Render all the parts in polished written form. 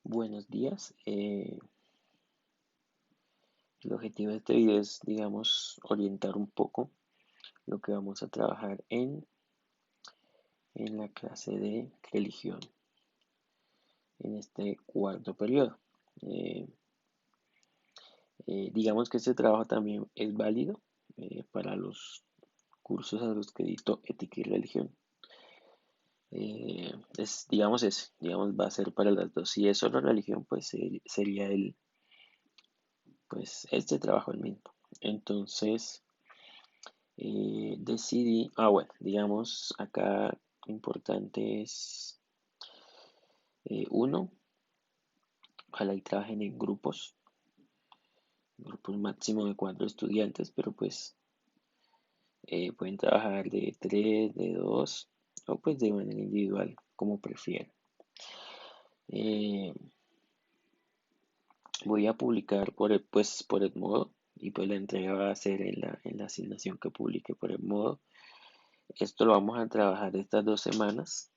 Buenos días. El objetivo de este video es, digamos, orientar un poco lo que vamos a trabajar en la clase de religión en este cuarto periodo. Eh, digamos que este trabajo también es válido para los cursos a los que dicto ética y religión. Digamos, va a ser para las dos. Si es solo religión, pues sería pues este trabajo el mismo. Entonces, bueno, digamos acá importante es uno, ojalá y trabajen en grupos máximo de 4 estudiantes, pero pues pueden trabajar de 3, de 2 o pues de manera individual, como prefieran. Eh, Voy a publicar por Edmodo y pues la entrega va a ser en la asignación que publique por Edmodo. Esto lo vamos a trabajar estas 2 semanas.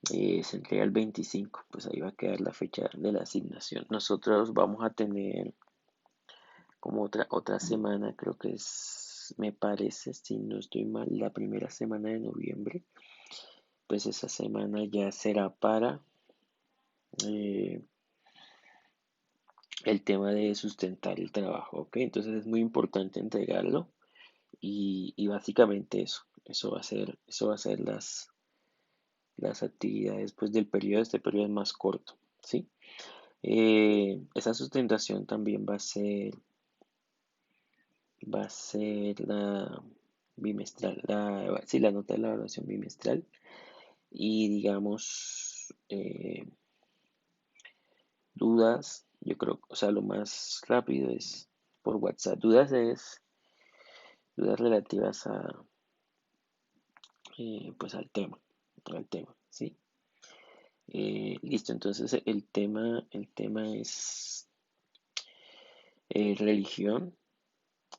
Se entrega el 25, pues ahí va a quedar la fecha de la asignación. Nosotros vamos a tener como otra semana, creo que me parece, si no estoy mal, la primera semana de noviembre. Pues esa semana ya será para eh, el tema de sustentar el trabajo, ¿ok? Entonces es muy importante entregarlo y básicamente eso va a ser las actividades pues del periodo. Este periodo es más corto, ¿sí? Esa sustentación también va a ser la bimestral, sí, la nota de la evaluación bimestral. Y digamos, dudas, yo creo, o sea, lo más rápido es por WhatsApp. Dudas relativas pues al tema, ¿sí? Listo, entonces el tema es religión,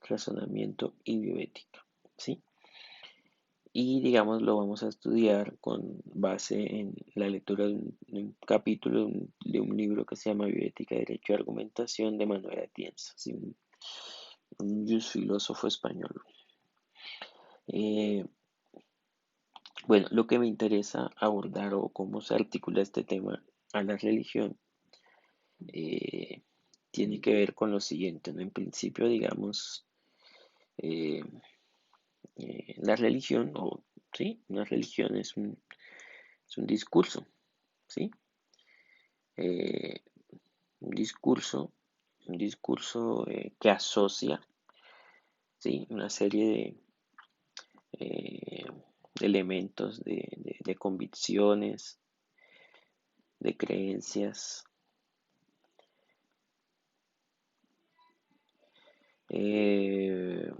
razonamiento y bioética, ¿sí? Y digamos lo vamos a estudiar con base en la lectura de un capítulo de un libro que se llama Bioética, Derecho y Argumentación de Manuel Atienza, ¿sí? Un filósofo español. Eh, bueno, lo que me interesa abordar o cómo se articula este tema a la religión eh, tiene que ver con lo siguiente, ¿no? En principio, digamos, eh, la religión, sí, una religión es un discurso, ¿sí? Eh, un discurso que asocia, ¿sí? Una serie eh, de elementos, de convicciones, de creencias, eh,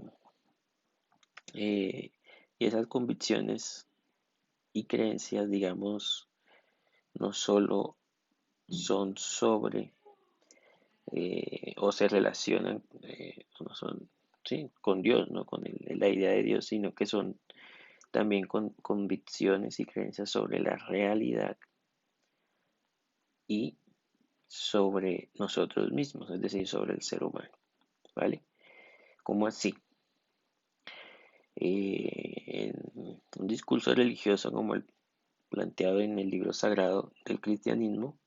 eh, y esas convicciones y creencias, digamos, no solo son sobre o se relacionan, no son, sí, con Dios, no con la idea de Dios, sino que son también con convicciones y creencias sobre la realidad y sobre nosotros mismos, es decir, sobre el ser humano, ¿vale? ¿Cómo así? En un discurso religioso como el planteado en el libro sagrado del cristianismo,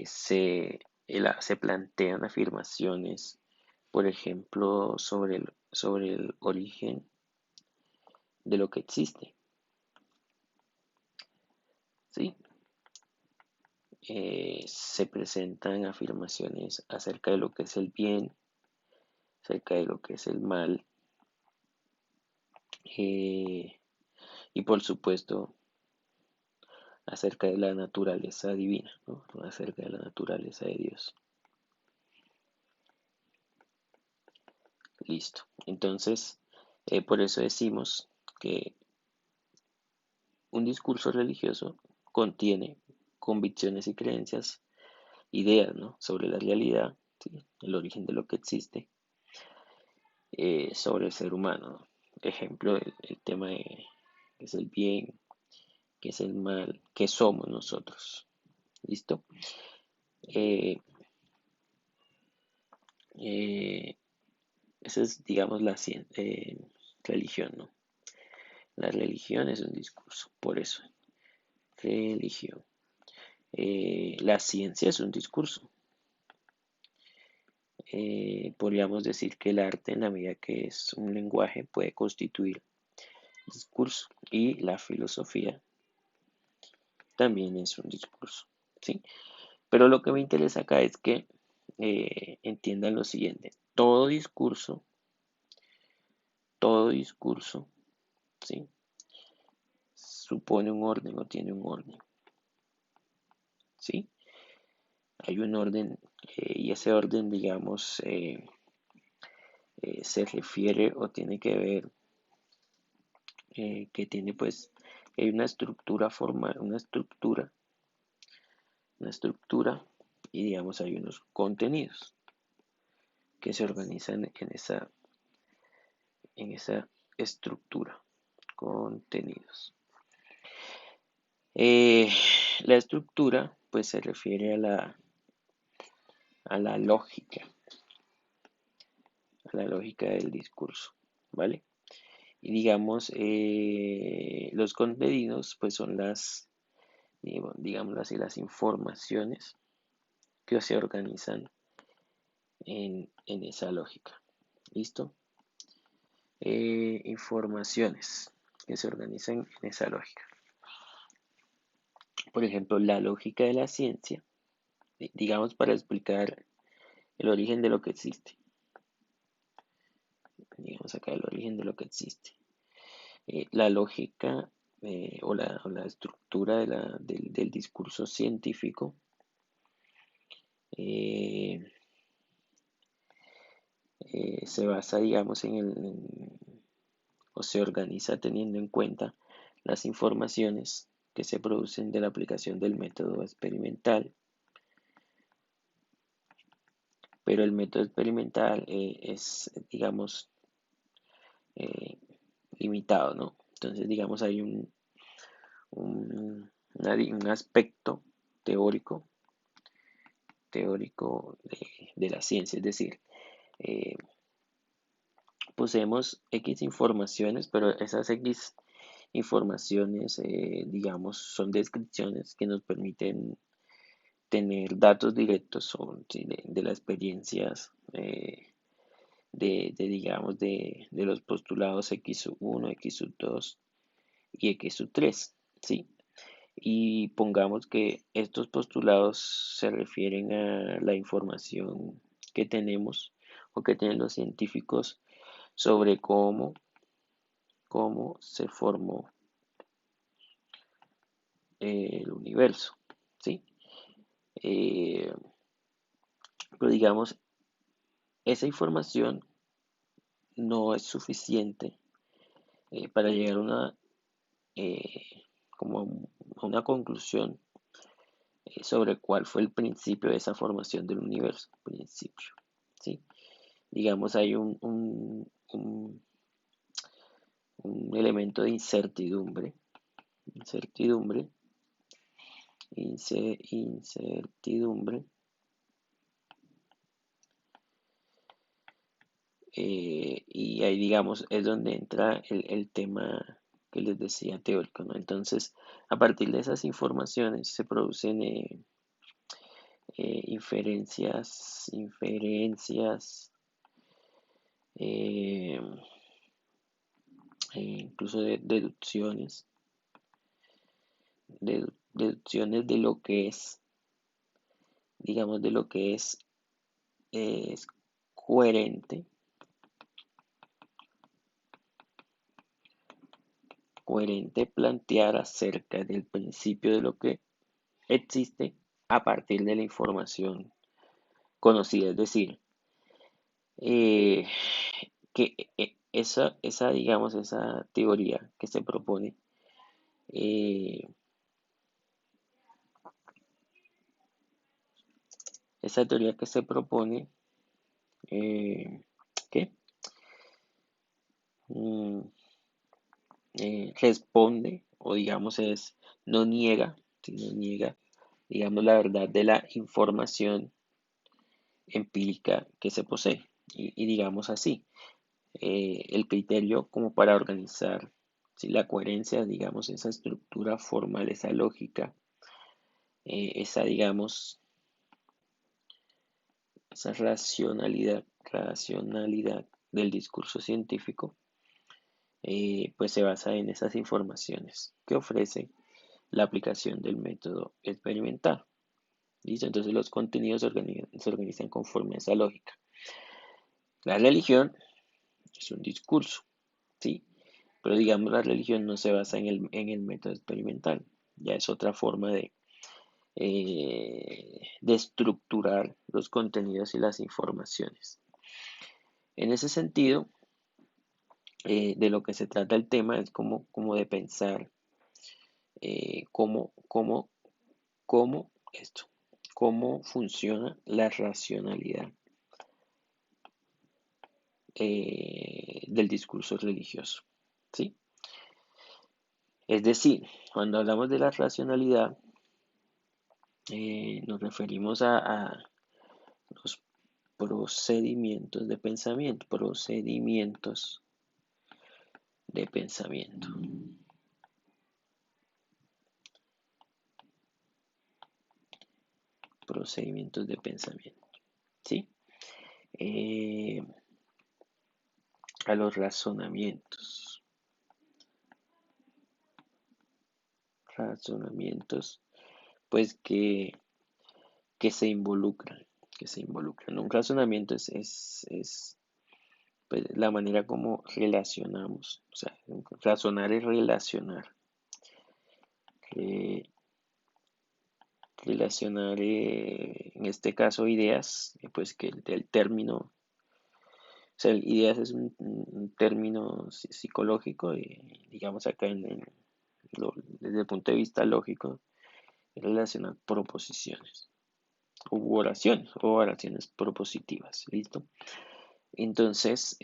se plantean afirmaciones, por ejemplo, sobre el origen de lo que existe, ¿sí? Se presentan afirmaciones acerca de lo que es el bien, acerca de lo que es el mal, eh, y por supuesto acerca de la naturaleza divina, ¿no? Acerca de la naturaleza de Dios. Listo. Entonces, por eso decimos que un discurso religioso contiene convicciones y creencias, ideas, ¿no? Sobre la realidad, ¿sí? El origen de lo que existe, sobre el ser humano, ¿no? Ejemplo, el tema de qué es el bien, qué es el mal, qué somos nosotros. ¿Listo? Eh, eh, Esa es, digamos, la religión, ¿no? La religión es un discurso, por eso, religión. La ciencia es un discurso. Podríamos decir que el arte, en la medida que es un lenguaje, puede constituir discurso. Y la filosofía también es un discurso, ¿sí? Pero lo que me interesa acá es que entiendan lo siguiente. Todo discurso, ¿sí? Supone un orden o tiene un orden, ¿sí? Hay un orden y ese orden, digamos, se refiere o tiene que ver, que tiene pues, hay una estructura formal, una estructura y digamos hay unos contenidos que se organizan en esa estructura, contenidos. Eh, la estructura pues se refiere a la lógica del discurso, ¿vale? Y digamos, los contenidos pues son digámoslo así, las informaciones que se organizan en esa lógica. ¿Listo? Informaciones que se organizan en esa lógica. Por ejemplo, la lógica de la ciencia, digamos para explicar el origen de lo que existe. Digamos acá el origen de lo que existe. La lógica o la estructura del discurso científico eh, se basa, digamos, o se organiza teniendo en cuenta las informaciones que se producen de la aplicación del método experimental, pero el método experimental es, digamos, eh, limitado, ¿no? Entonces, digamos, hay un aspecto teórico, de la ciencia, es decir, eh, poseemos X informaciones, pero esas X informaciones, digamos, son descripciones que nos permiten tener datos directos sí, de las experiencias digamos, de los postulados X1, X2 y X3, ¿sí? Y pongamos que estos postulados se refieren a la información que tenemos o que tienen los científicos sobre cómo se formó el universo, ¿sí? Eh, pero digamos, esa información no es suficiente para llegar eh, como a una conclusión sobre cuál fue el principio de esa formación del universo, principio, ¿sí? Digamos, hay un elemento de incertidumbre, incertidumbre, y ahí, digamos, es donde entra el tema que les decía teórico, ¿no? Entonces, a partir de esas informaciones se producen inferencias, eh, incluso deducciones de lo que es, digamos, de lo que es coherente, plantear acerca del principio de lo que existe a partir de la información conocida, es decir, eh, que digamos, esa teoría que se propone, eh, esa teoría que se propone, eh, ¿qué? Mm, responde, o digamos no niega, no niega digamos, la verdad de la información empírica que se posee. Y digamos así, el criterio como para organizar, ¿sí? La coherencia, digamos, esa estructura formal, esa lógica, esa, digamos, esa racionalidad del discurso científico, pues se basa en esas informaciones que ofrece la aplicación del método experimental. ¿Listo? Entonces los contenidos se organizan conforme a esa lógica. La religión es un discurso, ¿sí? Pero digamos la religión no se basa en el método experimental. Ya es otra forma de estructurar los contenidos y las informaciones. En ese sentido, de lo que se trata el tema es como de pensar cómo esto, cómo funciona la racionalidad del discurso religioso, ¿sí? Es decir, cuando hablamos de la racionalidad, nos referimos a los procedimientos de pensamiento, de pensamiento, procedimientos de pensamiento, ¿sí? Eh, a los razonamientos, pues que se involucran, que se involucran. Un razonamiento es pues, la manera como relacionamos, o sea, razonar es relacionar, eh, relacionar en este caso ideas, pues que el término, o sea, ideas es un término psicológico, digamos acá desde el punto de vista lógico, relacionar proposiciones o oraciones propositivas, ¿listo? Entonces,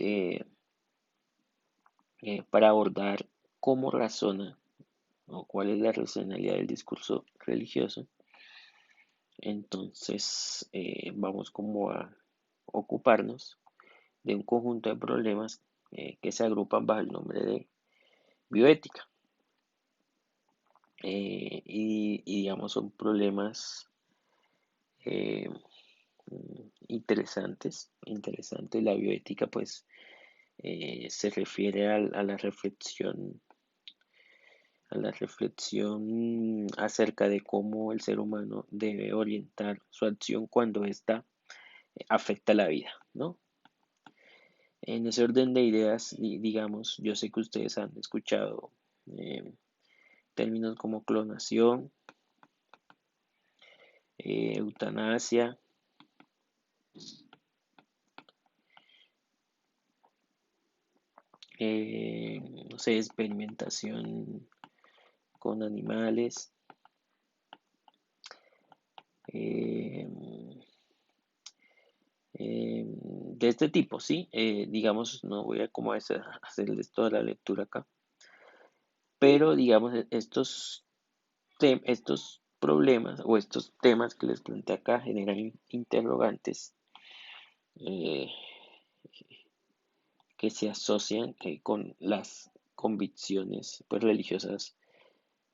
para abordar cómo razona o cuál es la racionalidad del discurso religioso, entonces vamos como a ocuparnos de un conjunto de problemas que se agrupan bajo el nombre de bioética. Y digamos son problemas eh, interesantes. La bioética pues se refiere a la reflexión acerca de cómo el ser humano debe orientar su acción cuando ésta afecta la vida, ¿no? En ese orden de ideas, digamos, yo sé que ustedes han escuchado eh, términos como clonación, eutanasia, no sé, experimentación con animales, eh, de este tipo, ¿sí? Digamos, no voy a como hacerles toda la lectura acá, pero digamos, estos problemas o estos temas que les planteé acá generan interrogantes eh, que se asocian con las convicciones pues, religiosas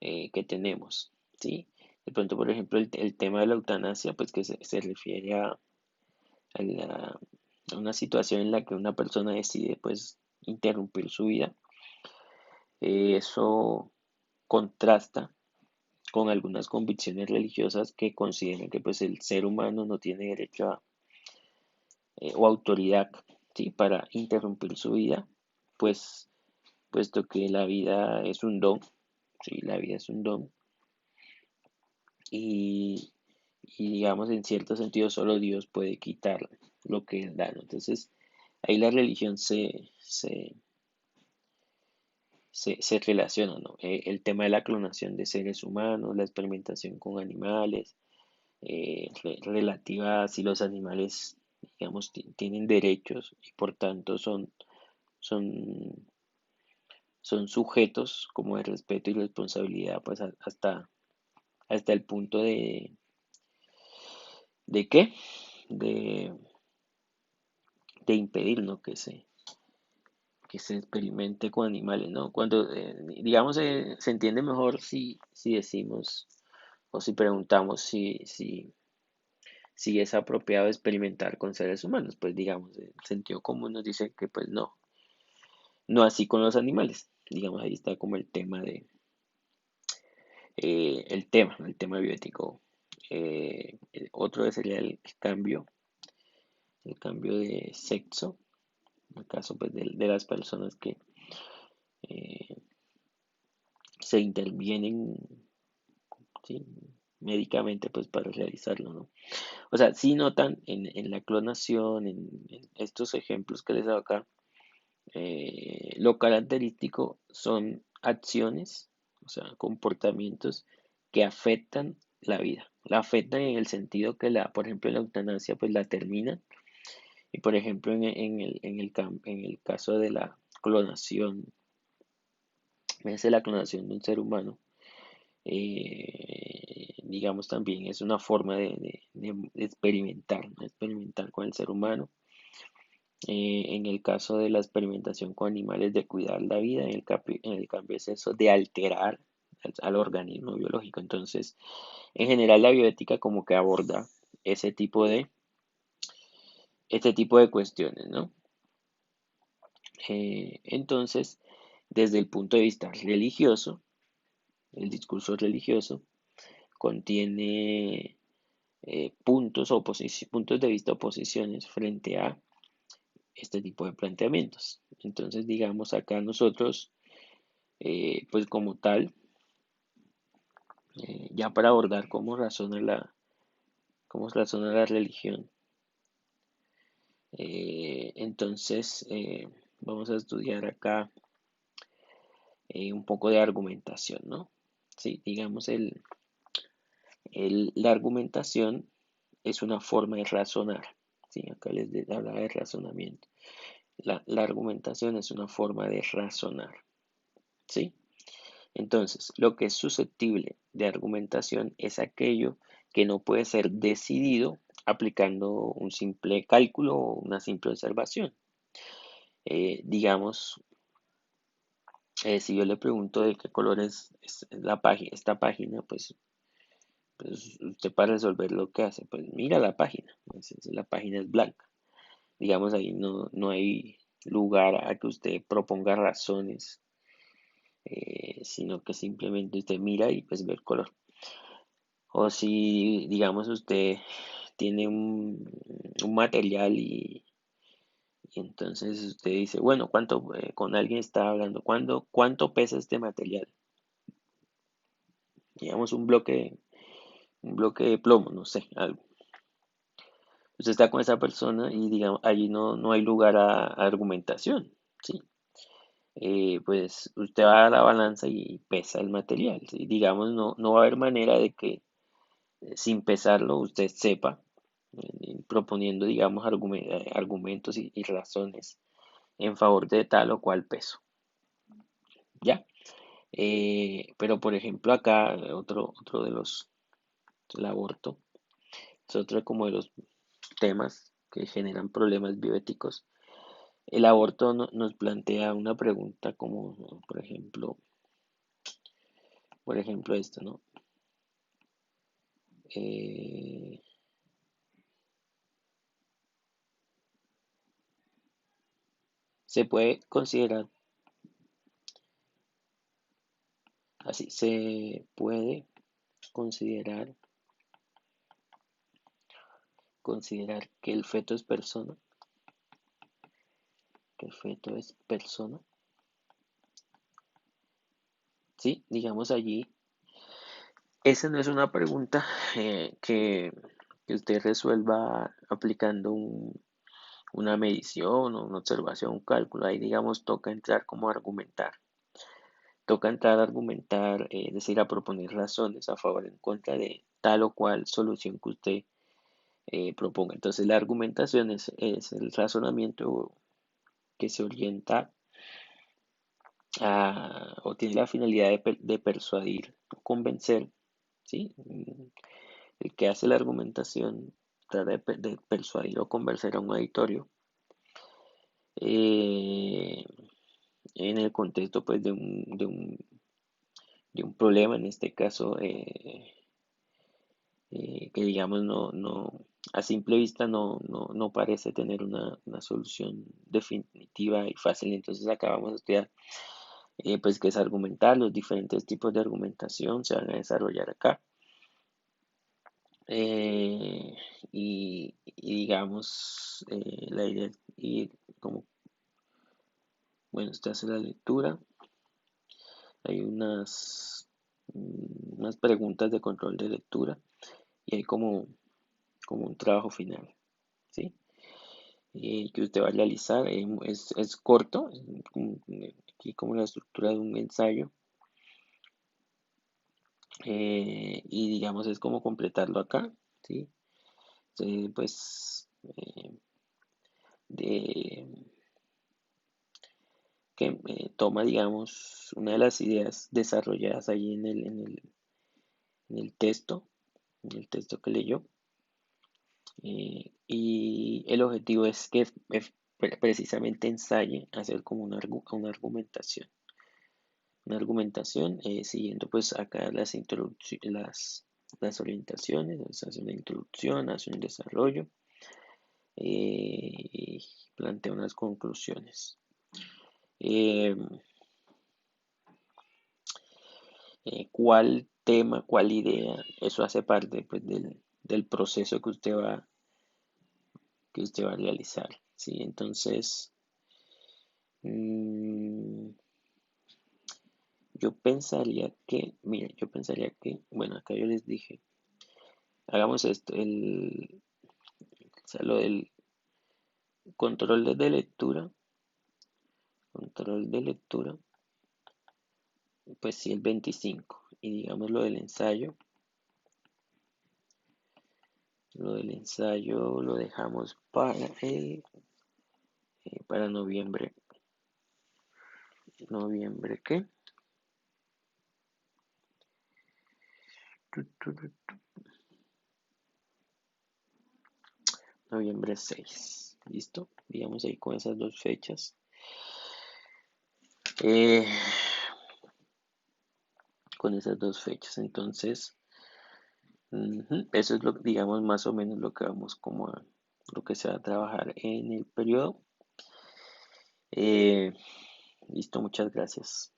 que tenemos, ¿sí? De pronto, por ejemplo, el tema de la eutanasia, pues que se refiere a una situación en la que una persona decide pues interrumpir su vida. Eso contrasta con algunas convicciones religiosas que consideran que pues el ser humano no tiene derecho o autoridad, ¿sí? Para interrumpir su vida, pues puesto que la vida es un don, ¿sí? La vida es un don y, y digamos en cierto sentido solo Dios puede quitar lo que es dano. Entonces ahí la religión se relaciona, ¿no? El tema de la clonación de seres humanos, la experimentación con animales, relativa a si los animales, digamos, tienen derechos y por tanto son, son sujetos como de respeto y responsabilidad, pues hasta el punto ¿De qué? De, de impedir, ¿no? Que se experimente con animales, ¿no? Cuando, digamos, se entiende mejor si decimos o si preguntamos si es apropiado experimentar con seres humanos. Pues digamos, el sentido común nos dice que pues no, no así con los animales. Digamos, ahí está como el tema bioético. Otro sería el cambio de sexo, en el caso pues de las personas que eh, se intervienen, ¿sí? médicamente pues para realizarlo, ¿no? O sea, si notan en la clonación, en estos ejemplos que les he dado acá, lo característico son acciones, o sea, comportamientos que afectan la vida. La afectan en el sentido que por ejemplo, en la eutanasia, pues la terminan. Y por ejemplo, en el caso de la clonación, de un ser humano, digamos también es una forma de experimentar, ¿no? Experimentar con el ser humano. En el caso de la experimentación con animales, de cuidar la vida, en el cambio es eso, de alterar al organismo biológico. Entonces, en general la bioética como que aborda ese tipo de, este tipo de cuestiones, ¿no? Entonces, desde el punto de vista religioso, el discurso religioso contiene puntos de vista oposiciones frente a este tipo de planteamientos. Entonces, digamos, acá nosotros, pues como tal, ya para abordar cómo razona la religión, entonces vamos a estudiar acá un poco de argumentación, ¿no? Sí, digamos, la argumentación es una forma de razonar. Sí, acá hablaba de razonamiento. La argumentación es una forma de razonar. ¿Sí? Entonces, lo que es susceptible de argumentación es aquello que no puede ser decidido aplicando un simple cálculo o una simple observación. Digamos, si yo le pregunto de qué color es esta página, pues usted para resolver lo que hace, pues mira la página. Entonces, la página es blanca. Digamos, ahí no hay lugar a que usted proponga razones, sino que simplemente usted mira y pues ve el color. O si, digamos, usted tiene un material y entonces usted dice, bueno, con alguien está hablando, ¿cuánto pesa este material? Digamos un bloque de plomo, no sé, algo. Usted está con esa persona y digamos, allí no hay lugar a argumentación, ¿sí? Pues usted va a la balanza y pesa el material, ¿sí? Digamos, no va a haber manera de que sin pesarlo usted sepa, proponiendo, digamos, argumentos y razones en favor de tal o cual peso, ¿ya? Pero, por ejemplo, acá otro el aborto, es otro como de los temas que generan problemas bioéticos. El aborto nos plantea una pregunta como, por ejemplo esto, ¿no? Eh, se puede considerar, así, se puede considerar que el feto es persona, ¿sí? Digamos allí, esa no es una pregunta que usted resuelva aplicando una medición o una observación, un cálculo. Ahí, digamos, toca entrar a argumentar, es decir, a proponer razones a favor o en contra de tal o cual solución que usted proponga. Entonces, la argumentación es el razonamiento que se orienta o tiene la finalidad de persuadir o convencer, ¿sí? El que hace la argumentación trata de persuadir o convencer a un auditorio eh, en el contexto pues de un problema, en este caso que digamos a simple vista no parece tener una solución definitiva y fácil. Entonces acá vamos a estudiar pues qué es argumentar, los diferentes tipos de argumentación se van a desarrollar acá. Eh, y digamos, la idea es ir como, bueno, usted hace la lectura, hay unas preguntas de control de lectura y hay como un trabajo final, ¿sí? Que usted va a realizar, es corto, aquí como la estructura de un ensayo, y digamos es como completarlo acá, ¿sí? Pues de que toma, digamos, una de las ideas desarrolladas ahí en el texto que leyó, y el objetivo es que precisamente ensaye hacer como una argumentación siguiendo pues acá las orientaciones, o sea, hace una introducción, hace un desarrollo, y plantea unas conclusiones. Eh, ¿Cuál tema, cuál idea? Eso hace parte pues del proceso que usted va a realizar, ¿sí? Entonces, mm, yo pensaría que, bueno, acá yo les dije, hagamos esto, o sea, lo del control de lectura, pues sí, el 25. Y digamos lo del ensayo lo dejamos para noviembre. ¿Noviembre qué? Tu, tu, tu, Noviembre 6. ¿Listo? Digamos ahí con esas dos fechas. Eh, con esas dos fechas. Entonces, eso es digamos, más o menos lo que vamos lo que se va a trabajar en el periodo. Eh, Listo, muchas gracias.